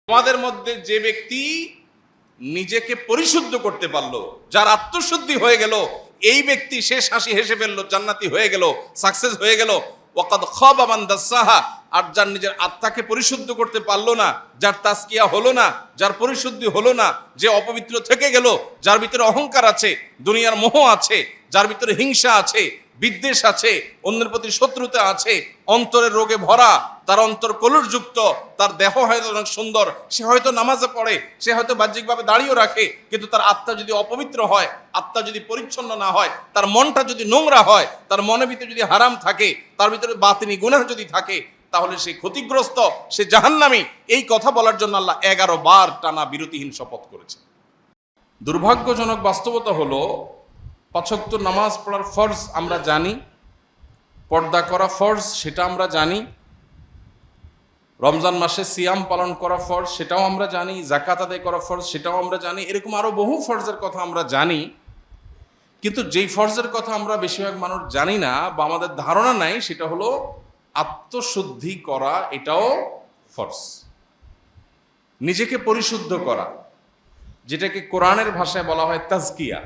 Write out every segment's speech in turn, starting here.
আমাদের মধ্যে যে ব্যক্তি নিজেকে পরিশুদ্ধ করতে পারলো, যার আত্মশুদ্ধি হয়ে গেল, এই ব্যক্তি শেষ হাসি হেসে ফেললো, জান্নাতি হয়ে গেল, সাকসেস হয়ে গেল। ওয়াকাদ খাবা মান দাসাহা, আর যার নিজের আত্মাকে পরিশুদ্ধ করতে পারলো না, যার তাজকিয়া হলো না, যার পরিশুদ্ধি হলো না, যে অপবিত্র থেকে গেল, যার ভিতরে অহংকার আছে, দুনিয়ার মোহ আছে, যার ভিতরে হিংসা আছে, বিদ্বেষ আছে, অন্যের প্রতি শত্রুতা আছে, অন্তরের রোগে ভরা, তার অন্তর কলুষযুক্ত, তার দেহ হয়তো অনেক সুন্দর, সে হয়তো নামাজে পড়ে, সে হয়তো বাহ্যিকভাবে দাঁড়িয়েও রাখে, কিন্তু তার আত্মা যদি অপবিত্র হয়, আত্মা যদি পরিচ্ছন্ন না হয়, তার মনটা যদি নোংরা হয়, তার মনের ভিতরে যদি হারাম থাকে, তার ভিতরে বাতিনি গুনাহ যদি থাকে, তাহলে সে ক্ষতিগ্রস্ত, সে জাহান্নামী। এই কথা বলার জন্য আল্লাহ 11 বার টানা বিরতিহীন শপথ করেছে। দুর্ভাগ্যজনক বাস্তবতা হলো, 5 ওয়াক্ত নামাজ পড়ার ফরজ আমরা জানি, পর্দা করা ফরজ সেটা আমরা জানি, রমজান মাসে সিয়াম পালন করা ফরজ সেটাও আমরা জানি, যাকাত আদায় করা ফরজ সেটাও আমরা জানি, এরকম আরো বহু ফরজের কথা আমরা জানি। কিন্তু যেই ফরজের কথা আমরা বেশিরভাগ মানুষ জানি না বা আমাদের ধারণা নাই, সেটা হলো আত্মশুদ্ধি করা, এটাও ফরজ। নিজেকে পরিশুদ্ধ করা, যেটাকে কোরআনের ভাষায় বলা হয় তাজকিয়া।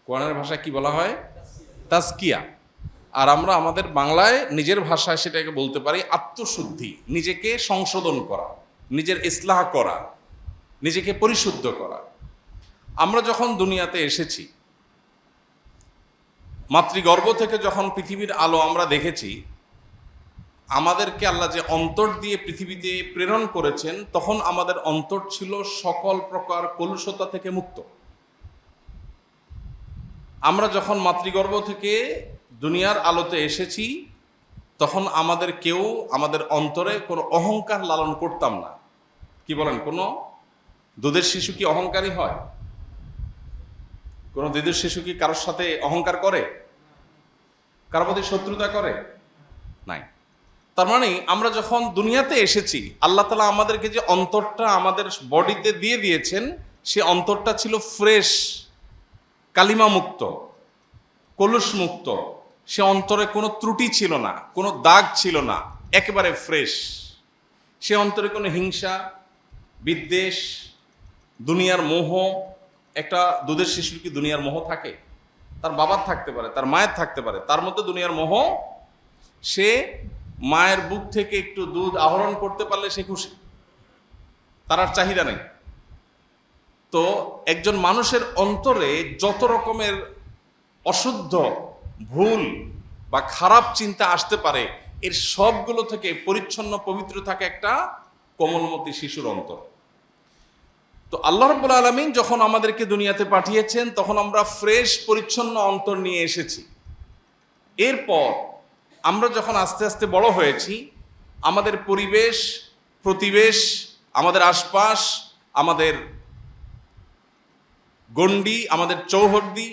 কোরআনের ভাষায় কি বলা হয়? তাজকিয়া। আর আমরা আমাদের বাংলায় নিজের ভাষায় সেটাকে বলতে পারি আত্মশুদ্ধি, নিজেকে সংশোধন করা, নিজের ইসলাহ করা, নিজেকে পরিশুদ্ধ করা। আমরা যখন দুনিয়াতে এসেছি, মাতৃগর্ভ থেকে যখন পৃথিবীর আলো আমরা দেখেছি, আমাদেরকে আল্লাহ যে অন্তর দিয়ে পৃথিবীতে প্রেরণ করেছেন, তখন আমাদের অন্তর ছিল সকল প্রকার কলুষতা থেকে মুক্ত। আমরা যখন মাতৃগর্ভ থেকে দুনিয়ার আলোতে এসেছি, তখন আমাদের কেউ আমাদের অন্তরে কোনো অহংকার লালন করতাম না। কি বলেন, কোনো দুধের শিশু কি অহংকারী হয়? কোনো দুধের শিশু কি কারোর সাথে অহংকার করে? কারোর প্রতি শত্রুতা করে? নাই। তার মানে আমরা যখন দুনিয়াতে এসেছি, আল্লাহ তাআলা আমাদেরকে যে অন্তরটা আমাদের বডিতে দিয়ে দিয়েছেন, সে অন্তরটা ছিল ফ্রেশ, কালিমা মুক্ত, কলুষ মুক্ত। সে অন্তরে কোনো ত্রুটি ছিল না, কোনো দাগ ছিল না, একেবারে ফ্রেশ। সে অন্তরে কোনো হিংসা, বিদ্বেষ, দুনিয়ার মোহ। একটা দুধের শিশুর কি দুনিয়ার মোহ থাকে? তার বাবার থাকতে পারে, তার মায়ের থাকতে পারে, তার মধ্যে দুনিয়ার মোহ। সে মায়ের বুক থেকে একটু দুধ আহরণ করতে পারলে সে খুশি, তার আর চাহিদা নেই। তো একজন মানুষের অন্তরে যত রকমের অশুদ্ধ, ভুল বা খারাপ চিন্তা আসতে পারে, এর সবগুলো থেকে পরিচ্ছন্ন, পবিত্র থাকে একটা কোমলমতি শিশুর অন্তর। তো আল্লাহ রাব্বুল আলামিন যখন আমাদেরকে দুনিয়াতে পাঠিয়েছেন, তখন আমরা ফ্রেশ, পরিচ্ছন্ন অন্তর নিয়ে এসেছি। এরপর আমরা যখন আস্তে আস্তে বড় হয়েছি, আমাদের পরিবেশ, প্রতিবেশ, আমাদের আশপাশ, আমাদের গণ্ডি, আমাদের চৌহদ্দি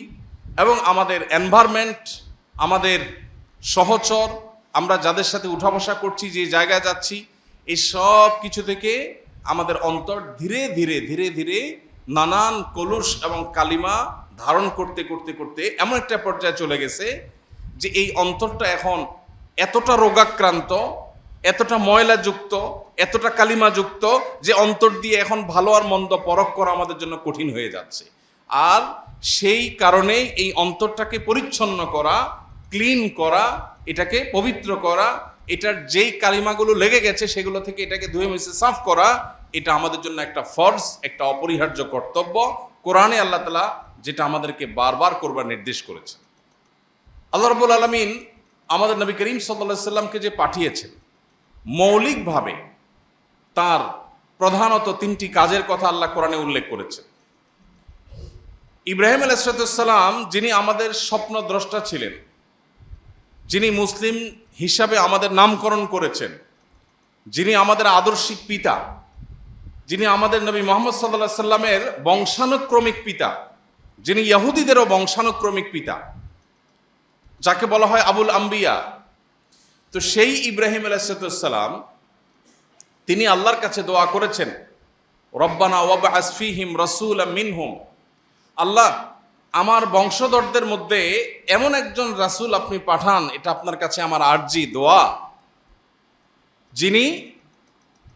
এবং আমাদের এনভায়রনমেন্ট, আমাদের সহচর, আমরা যাদের সাথে উঠা বসা করছি, যে জায়গায় যাচ্ছি, এই সব কিছু থেকে আমাদের অন্তর ধীরে ধীরে ধীরে ধীরে নানান কলুষ এবং কালিমা ধারণ করতে করতে করতে এমন একটা পর্যায়ে চলে গেছে যে এই অন্তরটা এখন এতটা রোগাক্রান্ত, এতটা ময়লাযুক্ত, এতটা কালিমাযুক্ত, যে অন্তর দিয়ে এখন ভালো আর মন্দ পরখ করা আমাদের জন্য কঠিন হয়ে যাচ্ছে। আর সেই কারণেই এই অন্তরটাকে পরিচ্ছন্ন করা, ক্লিন করা, এটাকে পবিত্র করা, এটার যেই কালিমাগুলো লেগে গেছে সেগুলো থেকে এটাকে ধুয়ে মুছে সাফ করা, এটা আমাদের জন্য একটা ফরজ, একটা অপরিহার্য কর্তব্য। কোরআনে আল্লাহ তাআলা যেটা আমাদেরকে বারবার করবার নির্দেশ করেছে। আল্লাহ রাব্বুল আলামিন আমাদের নবী করিম সাল্লাল্লাহু আলাইহি সাল্লামকে যে পাঠিয়েছেন, মৌলিকভাবে তার প্রধানত 3টি কাজের কথা আল্লাহ কোরআনে উল্লেখ করেছেন। ইব্রাহিম আলাইহিস সালাম, যিনি আমাদের স্বপ্নদ্রষ্টা ছিলেন, যিনি মুসলিম হিসাবে আমাদের নামকরণ করেছেন, যিনি আমাদের আদর্শিক পিতা, যিনি আমাদের নবী মুহাম্মদ সাল্লাল্লাহু আলাইহি সাল্লামের বংশানুক্রমিক পিতা, যিনি ইহুদিদেরও বংশানুক্রমিক পিতা, যাকে বলা হয় আবুল আম্বিয়া। তো সেই ইব্রাহিম আলাইহিস সালাম, তিনি আল্লাহর কাছে দোয়া করেছেন, রব্বানা ওয়াবআস ফীহিম রাসূলাম মিনহুম, আল্লাহ আমার বংশধরদের মধ্যে এমন একজন রাসূল আপনি পাঠান, এটা আপনার কাছে আমার আরজি, দোয়া, যিনি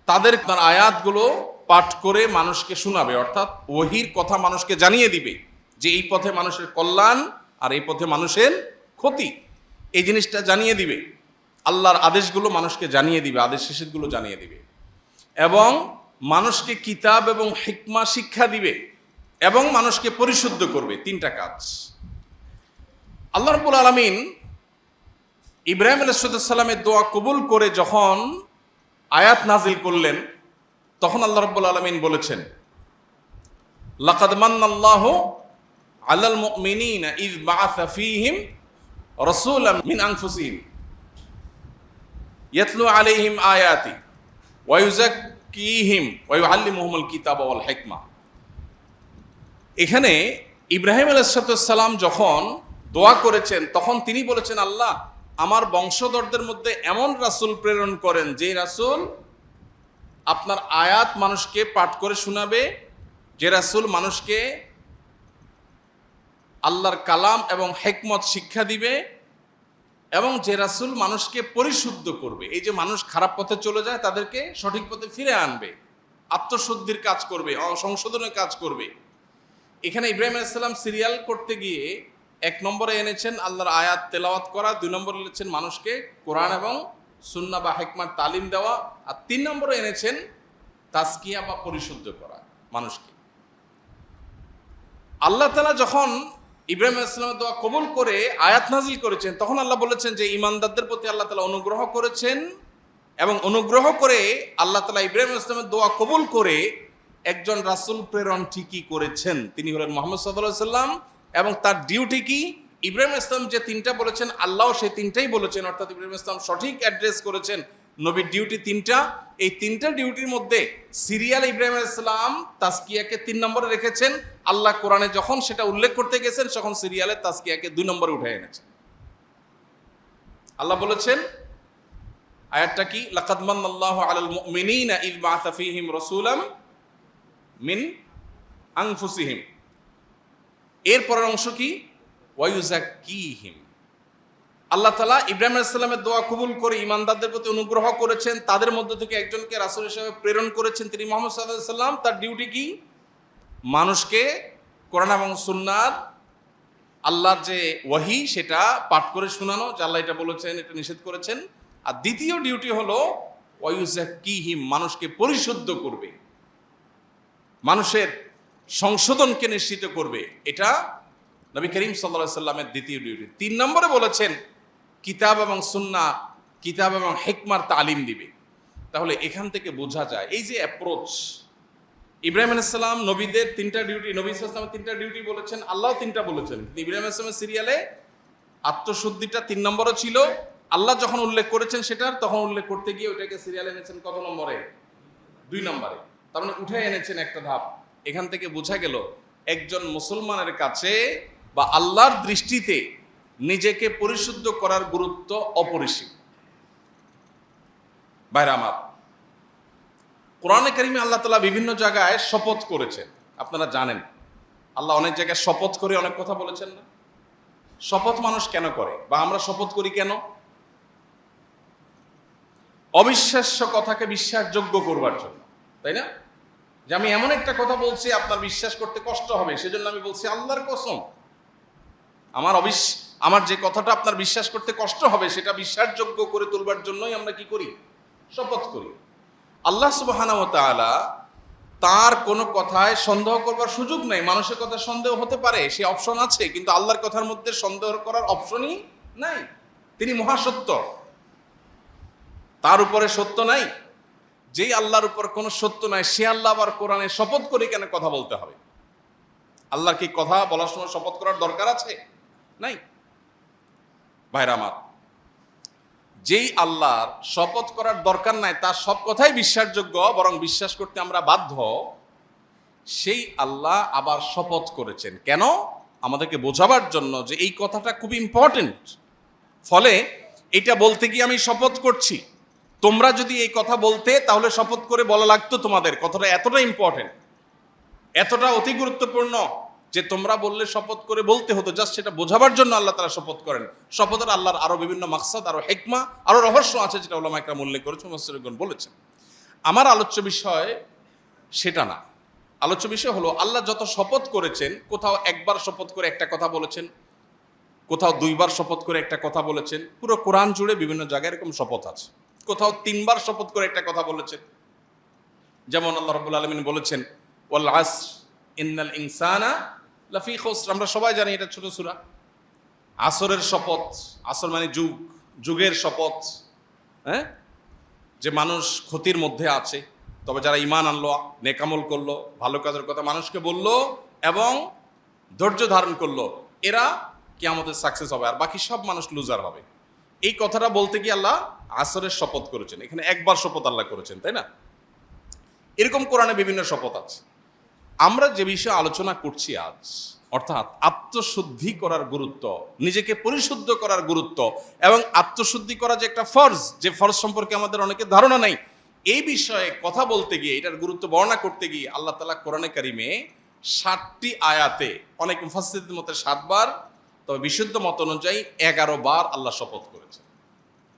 তাদের তার আয়াতগুলো পাঠ করে মানুষকে শোনাবে, অর্থাৎ ওহির কথা মানুষকে জানিয়ে দিবে যে এই পথে মানুষের কল্যাণ আর এই পথে মানুষের ক্ষতি, এই জিনিসটা জানিয়ে দিবে। আল্লাহর আদেশগুলো মানুষকে জানিয়ে দিবে, আদেশ নিষেধগুলো জানিয়ে দিবে, এবং মানুষকে কিতাব এবং হিকমা শিক্ষা দিবে, এবং মানুষকে পরিশুদ্ধ করবে। তিনটা কাজ। আল্লাহ রাব্বুল আলামিন ইব্রাহিম আলাইহিস সালামের দোয়া কবুল করে যখন আয়াত নাজিল করলেন, তখন আল্লাহ রাব্বুল আলামিন বলেছেন, লাকাদ মান্নাল্লাহু আলাল মুমিনিনা ইয বাআসা ফীহিম রাসূলাম মিন আনফুসিহিম ইয়াতলু আলাইহিম আয়াতি ওয়া ইউযাক্কিহিম ওয়া ইউআল্লিমুহুমুল কিতাবা ওয়াল হিকমা। এখানে ইব্রাহিম আলাইহিস সালাম যখন দোয়া করেছেন, তখন তিনি বলেছেন, আল্লাহ আমার বংশধরদের মধ্যে এমন রাসূল প্রেরণ করেন যে রাসূল আপনার আয়াত মানুষকে পাঠ করে শোনাবে, যে রাসূল মানুষকে আল্লাহর কালাম এবং হিকমত শিক্ষা দিবে, এবং যে রাসূল মানুষকে পরিশুদ্ধ করবে। এই যে মানুষ খারাপ পথে চলে যায় তাদেরকে সঠিক পথে ফিরে আনবে, আত্মশুদ্ধির কাজ করবে, সংশোধনের কাজ করবে। এখানে ইব্রাহিম আলাইহিস সালাম সিরিয়াল করতে গিয়ে 1 নম্বরে এনেছেন আল্লাহর আয়াত তেলাওয়াত করা, 2 নম্বরে এনেছেন মানুষকে কোরআন এবং সুন্নাহ বা হিকমার তালিম দেওয়া, আর 3 নম্বরে এনেছেন তাজকিয়া বা পরিশুদ্ধ করা মানুষকে। আল্লাহ তাআলা যখন ইব্রাহিম আলাইহিস সালামের দোয়া কবুল করে আয়াত নাজিল করেছেন, তখন আল্লাহ বলেছেন যে ঈমানদারদের প্রতি আল্লাহ তাআলা অনুগ্রহ করেছেন, এবং অনুগ্রহ করে আল্লাহ তাআলা ইব্রাহিম আলাইহিস সালামের দোয়া কবুল করে একজন রাসূল প্রেরণ ঠিকই করেছেন। তিনি হলেন মুহাম্মদ সাল্লাল্লাহু আলাইহি সাল্লাম। এবং তার ডিউটি কি? ইব্রাহিম আলাইহিস সালাম যে 3টা বলেছেন, আল্লাহ সেই 3টাই বলেছেন, অর্থাৎ ইব্রাহিম আলাইহিস সালাম সঠিক অ্যাড্রেস করেছেন। নবীর ডিউটি 3টা। এই 3টা ডিউটির মধ্যে সিরিয়াল ইব্রাহিম আলাইহিস সালাম তাজকিয়াকে 3 নম্বরে রেখেছেন। আল্লাহ কোরআনে যখন সেটা উল্লেখ করতে গেছেন, তখন সিরিয়ালে তাজকিয়াকে 2 নম্বরে উঠে এনেছেন। আল্লাহ বলেছেন, আয়াতটা কি? লাকাদ মান্নাল্লাহু আলাল মুমিনিনা ইয বাআসা ফীহিম রাসূলাম মিন আনফুসিহিম। এর পরের অংশ কি? ওয়া ইউযাক্কিহিম। আল্লাহ তাআলা ইব্রাহিম আলাইহিস সালামের দোয়া কবুল করে ঈমানদারদের প্রতি অনুগ্রহ করেছেন, তাদের মধ্য থেকে একজনকে রাসূল হিসেবে প্রেরণ করেছেন, তিনি মুহাম্মদ সাল্লাল্লাহু আলাইহি সাল্লাম। তার ডিউটি কি? মানুষকে কোরআন এবং সুন্নাহর আল্লাহর যে ওয়াহি সেটা পাঠ করে শোনানো, যে আল্লাহ এটা বলেছেন, এটা নিষেধ করেছেন। আর দ্বিতীয় ডিউটি হলো ওয়া ইউযাক্কিহিম, মানুষকে পরিশুদ্ধ করবে, মানুষের সংশোধনকে নিশ্চিত করবে। এটা নবী করিম সাল্লাল্লাহু আলাইহি সাল্লামের দ্বিতীয় ডিউটি। 3 নম্বরে বলেছেন কিতাব এবং সুন্নাহ, কিতাব এবং হিকমার তালিম দিবে। তাহলে এখান থেকে বোঝা যায় এই যে অ্যাপ্রোচ, ইব্রাহিম আলাইহিস সালাম নবীদের 3টা ডিউটি, নবী সাল্লাল্লাহু আলাইহি ওয়াসাল্লাম 3টা ডিউটি বলেছেন, আল্লাহ 3টা বলেছেন। ইব্রাহিম আলাইহিস সালামের সিরিয়ালে আত্মশুদ্ধিটা 3 নম্বরে ছিল, আল্লাহ যখন উল্লেখ করেছেন সেটা, তখন উল্লেখ করতে গিয়ে ওটাকে সিরিয়ালে এনেছেন কত নম্বরে? 2 নম্বরে। তার মানে উঠে এনেছেন একটা ধাপ। এখান থেকে বোঝা গেল একজন মুসলমানের কাছে বা আল্লাহর দৃষ্টিতে নিজেকে পরিশুদ্ধ করার গুরুত্ব অপরিসীম। ভাইরা আমার, কোরআনে কারিমে আল্লাহ তাআলা বিভিন্ন জায়গায় শপথ করেছেন, আপনারা জানেন। আল্লাহ অনেক জায়গায় শপথ করে অনেক কথা বলেছেন না? শপথ মানুষ কেন করে, বা আমরা শপথ করি কেন? অবিশ্বাস্য কথাকে বিশ্বাসযোগ্য করবার জন্য, তাই না? যে আমি এমন একটা কথা বলছি আপনার বিশ্বাস করতে কষ্ট হবে, সেজন্য আমি বলছি আল্লাহর কসম। আমার যে কথাটা আপনার বিশ্বাস করতে কষ্ট হবে সেটা বিশ্বাসযোগ্য করে তুলবার জন্যই আমরা কি করি? শপথ করি। আল্লাহ সুবহানাহু ওয়া তাআলা তার কোনো কথায় সন্দেহ করবার সুযোগ নেই। মানুষের কথা সন্দেহ হতে পারে, সে অপশন আছে, কিন্তু আল্লাহর কথার মধ্যে সন্দেহ করার অপশনই নাই। তিনি মহাসত্য, তার উপরে সত্য নাই। যেই আল্লাহর উপর কোনো সত্য নাই, সে আল্লাহ আবার কোরআনে শপথ করে কেন কথা বলতে হবে? আল্লাহর কি কথা বলার সময় শপথ করার দরকার আছে? নাই। ভাইরা আমার, যেই আল্লাহর শপথ করার দরকার নাই, তার সব কথাই বিশ্বাসযোগ্য, বরং বিশ্বাস করতে আমরা বাধ্য, সেই আল্লাহ আবার শপথ করেছেন কেন? আমাদেরকে বোঝাবার জন্য যে এই কথাটা খুব ইম্পর্টেন্ট। ফলে এটা বলতে গিয়ে আমি শপথ করছি, তোমরা যদি এই কথা বলতে তাহলে শপথ করে বলা লাগতো তোমাদের। কথাটা এতটা ইম্পর্টেন্ট, এতটা অতি গুরুত্বপূর্ণ যে তোমরা বললে শপথ করে বলতে হতো। জাস্ট সেটা বোঝাবার জন্য আল্লাহ তাআলা শপথ করেন। শপথের আল্লাহর আরো বিভিন্ন মাকসাদ, আরো হিকমা, আরো রহস্য আছে, যেটা উলামা ইকরাম উল্লেখ করেছেন, মুফাসসিরগণ বলেছেন। আমার আলোচ্য বিষয় সেটা না। আলোচ্য বিষয় হলো আল্লাহ যত শপথ করেছেন, কোথাও একবার শপথ করে একটা কথা বলেছেন, কোথাও দুইবার শপথ করে একটা কথা বলেছেন। পুরো কোরআন জুড়ে বিভিন্ন জায়গায় এরকম শপথ আছে। কোথাও তিনবার শপথ করে একটা কথা বলেছেন, যেমন আল্লাহ রাব্বুল আলামিন বলেছেন ওয়াল আসর ইন্নাল ইনসানা লাফি খুসর। আমরা সবাই জানি এটা ছোট সূরা। আসরের শপথ, আসর মানে যুগ, যুগের শপথ, হ্যাঁ, যে মানুষ ক্ষতির মধ্যে আছে, তবে যারা ঈমান আনলো, নেকামল করলো, ভালো কাজের কথা মানুষকে বললো এবং ধৈর্য ধারণ করলো, এরা কিয়ামতের সাকসেস হবে, আর বাকি সব মানুষ লুজার হবে। এই কথাটা বলতে গিয়ে আল্লাহ আসরের শপথ করেছেন। এখানে একবার শপথ আল্লাহ করেছেন, তাই না? এরকম কোরআনে বিভিন্ন শপথ আছে। আমরা যে বিষয়ে আলোচনা করছি আজ, অর্থাৎ আত্মশুদ্ধি করার গুরুত্ব, নিজেকে পরিশুদ্ধ করার গুরুত্ব, এবং আত্মশুদ্ধি করা যে একটা ফরজ, যে ফরজ সম্পর্কে আমাদের অনেকের ধারণা নেই, এই বিষয়ে কথা বলতে গিয়ে, এটার গুরুত্ব বর্ণনা করতে গিয়ে আল্লাহ তাআলা কোরআনে কারিমে 60টি আয়াতে, অনেক মুফাসসিরদের মতে 7 বার, তবে বিশুদ্ধ মত অনুযায়ী 11 বার আল্লাহ শপথ করেছেন।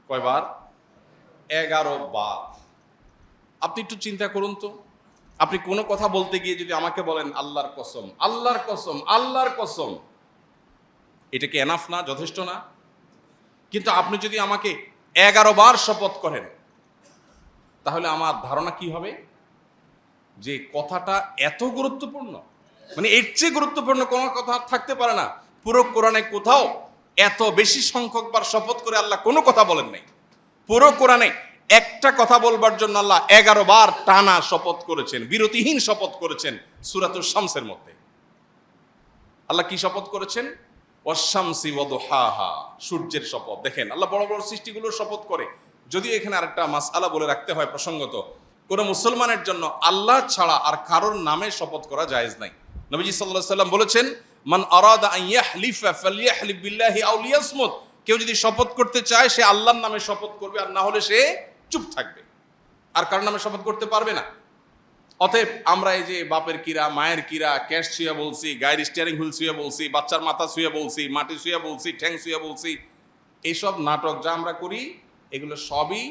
কয়বার? 11 বার। আপনি একটু চিন্তা করুন তো, আপনি কোনো কথা বলতে গিয়ে যদি আমাকে বলেন আল্লাহর কসম, আল্লাহর কসম, আল্লাহর কসম, এটা কি এনাফ না? যথেষ্ট না? কিন্তু আপনি যদি আমাকে 11 বার শপথ করেন, তাহলে আমার ধারণা কি হবে যে কথাটা এত গুরুত্বপূর্ণ, মানে এর চেয়ে গুরুত্বপূর্ণ কোনো কথা থাকতে পারে না। পুরো কোরআনে কোথাও এত বেশি সংখ্যক বার শপথ করে আল্লাহ কোনো কথা বলেন নাই। পুরো কোরআনে একটা কথা বলবার জন্য আল্লাহ 11 বার টানা শপথ করেছেন, বিরতিহীন শপথ করেছেন। সূরাতুশ শামসের মধ্যে আল্লাহ কি শপথ করেছেন? ওয়াশ-শামসি ওয়া দুহাহা, সূর্যের শপথ। দেখেন আল্লাহ বড় বড় সৃষ্টিগুলোর শপথ করে। যদিও এখানে আরেকটা মাসআলা বলে রাখতে হয় প্রসঙ্গত, কোন মুসলমানের জন্য আল্লাহ ছাড়া আর কারোর নামে শপথ করা জায়েজ নাই। নবীজি সাল্লাল্লাহু আলাইহি ওয়াসাল্লাম বলেছেন, মান আরাদা আন ইয়াহলিফা ফালইয়াহলিফ বিল্লাহি আও লিয়াসমুত। কেউ যদি শপথ করতে চায় সে আল্লাহর নামে শপথ করবে, আর না হলে সে চুপ থাকবে, আর কার নামে শপথ করতে পারবে না। অতএব আমরা এই যে বাপের কিরা, মায়ের কিরা, ক্যাশ ছুঁয়ে বলছি, গায়ের স্টিয়ারিং হুইল ছুঁয়ে বলছি, বাচ্চার মাথা ছুঁয়ে বলছি, মাটি ছুঁয়ে বলছি, ঠ্যাং ছুঁয়ে বলছি, এইসব নাটক যা আমরা করি, এগুলো সবই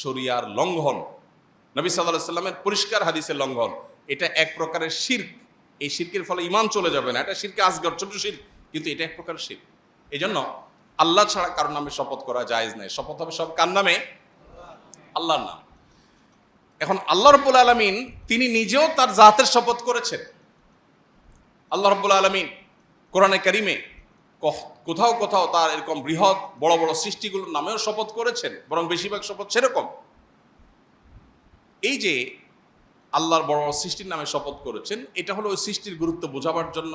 শরিয়ার লঙ্ঘন, নবী সাল্লাল্লাহু আলাইহি ওয়াসাল্লামের পরিষ্কার হাদিসের লঙ্ঘন। এটা এক প্রকারের শিরক। এই শিরকের ফলে ঈমান চলে যাবে না, এটা শিরকে আসগর, ছোট শিরক, কিন্তু এটা এক প্রকার শিরক। এই জন্য আল্লাহ ছাড়া কারোর নামে শপথ করা জায়েজ নাই। শপথ হবে সব কার নামে? আল্লাহর নাম। এখন আল্লাহ রাব্বুল আলামিন তিনি নিজেও তার জাতের শপথ করেছেন। আল্লাহ রাব্বুল আলামিন কোরআনে কারিমে কোথাও কোথাও তার এরকম বৃহৎ বড় বড় সৃষ্টিগুলোর নামেও শপথ করেছেন, বরং বেশিরভাগ শপথ সেরকম। এই যে আল্লাহর বড় বড় সৃষ্টির নামে শপথ করেছেন, এটা হলো ওই সৃষ্টির গুরুত্ব বোঝাবার জন্য,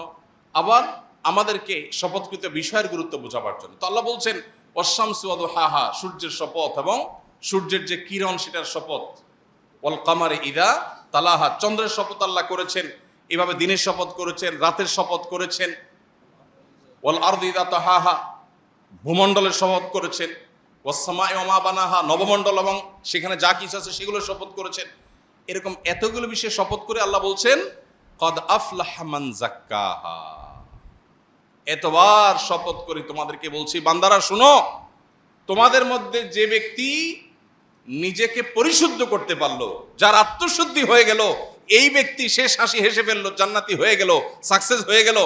আবার আমাদেরকে শপথকৃত বিষয়ের গুরুত্ব বোঝাবার জন্য। তো আল্লাহ বলছেন ওয়াশ-শামসি ওয়া দুহাহা, সূর্যের শপথ এবং সূর্যের যে কিরণ সেটার শপথ। ওয়াল কামারি ইযা তালাহা, চন্দ্রের শপথ আল্লাহ করেছেন। এভাবে দিনের শপথ করেছেন, রাতের শপথ করেছেন। ওয়াল আরদি ইযা তাহাহা, ভূমণ্ডলের শপথ করেছেন। ওয়াস সামাই ওয়া মা বানাহা, নবমণ্ডল এবং সেখানে যা কিছু আছে সেগুলোর শপথ করেছেন। এরকম এতগুলো বিষয়ে শপথ করে আল্লাহ বলছেন কদ আফলাহা মান যাক্কাহা। এতবার শপথ করে তোমাদেরকে বলছি, বান্দারা শুনো, তোমাদের মধ্যে যে ব্যক্তি নিজেকে পরিশুদ্ধ করতে পারলো, যার আত্মশুদ্ধি হয়ে গেল, এই ব্যক্তি শেষ হাসি হেসে ফেললো, জান্নাতি হয়ে গেল, সাকসেস হয়ে গেল।